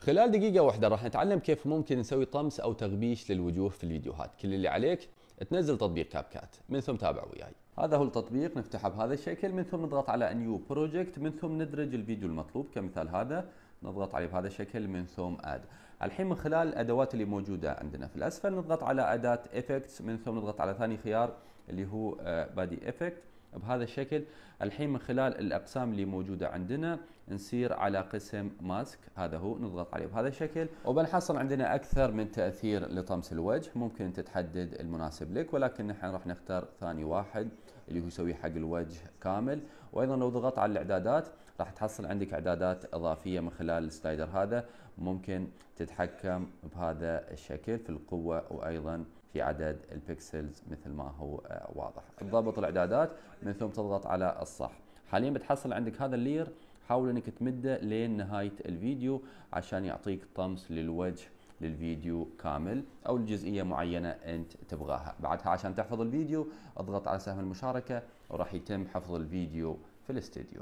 خلال دقيقة واحدة راح نتعلم كيف ممكن نسوي طمس أو تغبيش للوجوه في الفيديوهات. كل اللي عليك تنزل تطبيق كاب كات، من ثم تابع وياي. هذا هو التطبيق، نفتحه بهذا الشكل، من ثم نضغط على نيو بروجكت، من ثم ندرج الفيديو المطلوب كمثال هذا، نضغط عليه بهذا الشكل، من ثم اد. الحين من خلال الادوات اللي موجودة عندنا في الاسفل نضغط على اداة افكتس، من ثم نضغط على ثاني خيار اللي هو بادي افكت بهذا الشكل. الحين من خلال الاقسام اللي موجوده عندنا نسير على قسم ماسك، هذا هو، نضغط عليه بهذا الشكل وبنحصل عندنا اكثر من تاثير لطمس الوجه. ممكن انت تحدد المناسب لك، ولكن نحن راح نختار ثاني واحد اللي هو يسوي حق الوجه كامل. وايضا لو ضغطت على الاعدادات راح تحصل عندك اعدادات اضافيه من خلال السلايدر هذا، ممكن تتحكم بهذا الشكل في القوه وايضا في عدد البكسلز مثل ما هو واضح. تضبط الاعدادات من ثم تضغط على الصح. حاليا بتحصل عندك هذا اللير، حاول انك تمده لين نهايه الفيديو عشان يعطيك طمس للوجه للفيديو كامل او لجزئيه معينه انت تبغاها. بعدها عشان تحفظ الفيديو اضغط على سهم المشاركه وراح يتم حفظ الفيديو في الاستديو.